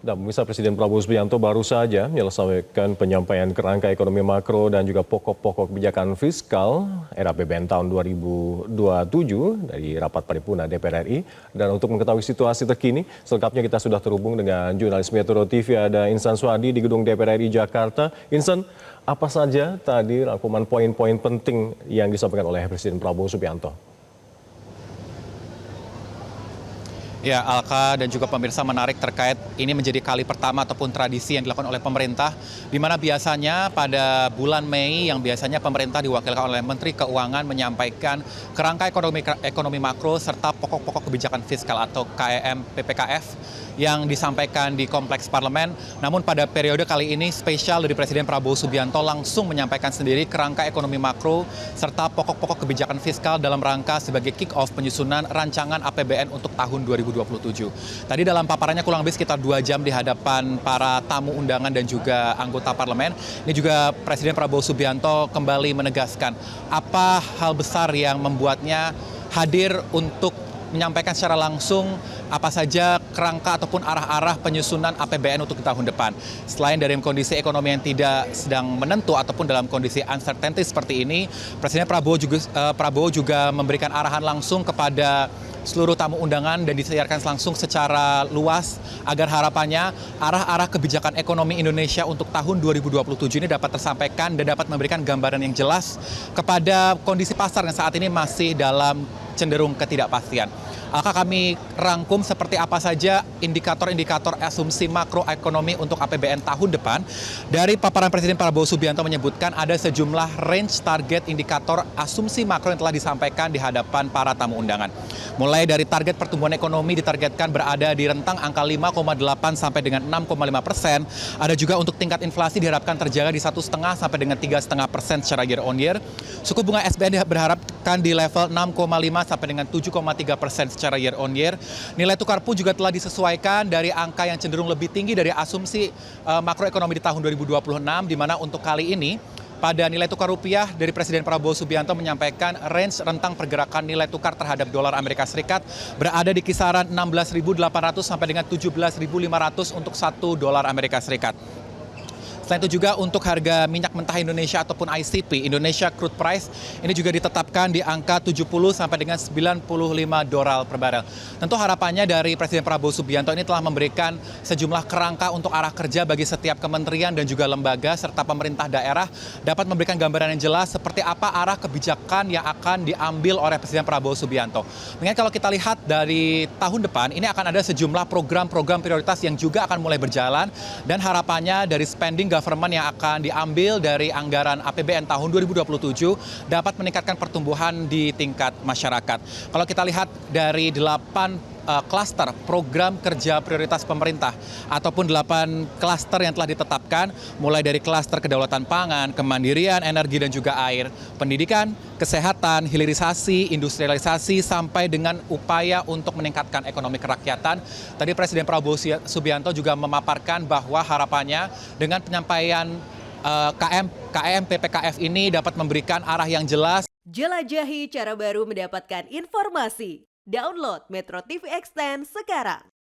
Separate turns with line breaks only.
Dan pemirsa, Presiden Prabowo Subianto baru saja menyelesaikan penyampaian kerangka ekonomi makro dan juga pokok-pokok kebijakan fiskal era APBN tahun 2027 dari rapat paripurna DPR RI. Dan untuk mengetahui situasi terkini, selengkapnya kita sudah terhubung dengan jurnalis Metro TV, ada Insan Suhadi di gedung DPR RI Jakarta. Insan, apa saja tadi rangkuman poin-poin penting yang disampaikan oleh Presiden Prabowo Subianto?
Ya, Alka dan juga pemirsa, menarik terkait ini menjadi kali pertama ataupun tradisi yang dilakukan oleh pemerintah, di mana biasanya pada bulan Mei yang biasanya pemerintah diwakilkan oleh Menteri Keuangan menyampaikan kerangka ekonomi makro serta pokok-pokok kebijakan fiskal atau KEM PPKF yang disampaikan di Kompleks Parlemen. Namun pada periode kali ini spesial dari Presiden Prabowo Subianto langsung menyampaikan sendiri kerangka ekonomi makro serta pokok-pokok kebijakan fiskal dalam rangka sebagai kick-off penyusunan rancangan APBN untuk tahun 2027. Tadi dalam paparannya kurang lebih sekitar 2 jam di hadapan para tamu undangan dan juga anggota parlemen. Ini juga Presiden Prabowo Subianto kembali menegaskan apa hal besar yang membuatnya hadir untuk menyampaikan secara langsung apa saja kerangka ataupun arah-arah penyusunan APBN untuk tahun depan. Selain dari kondisi ekonomi yang tidak sedang menentu ataupun dalam kondisi uncertainty seperti ini, Presiden Prabowo juga memberikan arahan langsung kepada seluruh tamu undangan dan disiarkan langsung secara luas agar harapannya arah-arah kebijakan ekonomi Indonesia untuk tahun 2027 ini dapat tersampaikan dan dapat memberikan gambaran yang jelas kepada kondisi pasar yang saat ini masih dalam cenderung ketidakpastian. Akan kami rangkum seperti apa saja indikator-indikator asumsi makroekonomi untuk APBN tahun depan. Dari paparan Presiden Prabowo Subianto menyebutkan ada sejumlah range target indikator asumsi makro yang telah disampaikan di hadapan para tamu undangan. Mulai dari target pertumbuhan ekonomi ditargetkan berada di rentang angka 5,8 sampai dengan 6,5%. Ada juga untuk tingkat inflasi diharapkan terjaga di 1,5 sampai dengan 3,5% secara year on year. Suku bunga SBN diharapkan di level 6,5 sampai dengan 7,3% secara year on year. Nilai tukar pun juga telah disesuaikan dari angka yang cenderung lebih tinggi dari asumsi makroekonomi di tahun 2026, di mana untuk kali ini pada nilai tukar rupiah dari Presiden Prabowo Subianto menyampaikan range rentang pergerakan nilai tukar terhadap dolar Amerika Serikat berada di kisaran 16.800 sampai dengan 17.500 untuk 1 dolar Amerika Serikat. Selain itu juga untuk harga minyak mentah Indonesia ataupun ICP, Indonesia Crude Price, ini juga ditetapkan di angka 70 sampai dengan 95 dolar per barel. Tentu harapannya dari Presiden Prabowo Subianto ini telah memberikan sejumlah kerangka untuk arah kerja bagi setiap kementerian dan juga lembaga serta pemerintah daerah dapat memberikan gambaran yang jelas seperti apa arah kebijakan yang akan diambil oleh Presiden Prabowo Subianto. Mengingat kalau kita lihat dari tahun depan ini akan ada sejumlah program-program prioritas yang juga akan mulai berjalan dan harapannya dari spending government yang akan diambil dari anggaran APBN tahun 2027 dapat meningkatkan pertumbuhan di tingkat masyarakat. Kalau kita lihat dari 8 klaster program kerja prioritas pemerintah ataupun 8 klaster yang telah ditetapkan, mulai dari klaster kedaulatan pangan, kemandirian, energi dan juga air, pendidikan, kesehatan, hilirisasi, industrialisasi, sampai dengan upaya untuk meningkatkan ekonomi kerakyatan. Tadi Presiden Prabowo Subianto juga memaparkan bahwa harapannya dengan penyampaian KEM PPKF ini dapat memberikan arah yang jelas.
Jelajahi cara baru mendapatkan informasi. Download Metro TV Extend sekarang.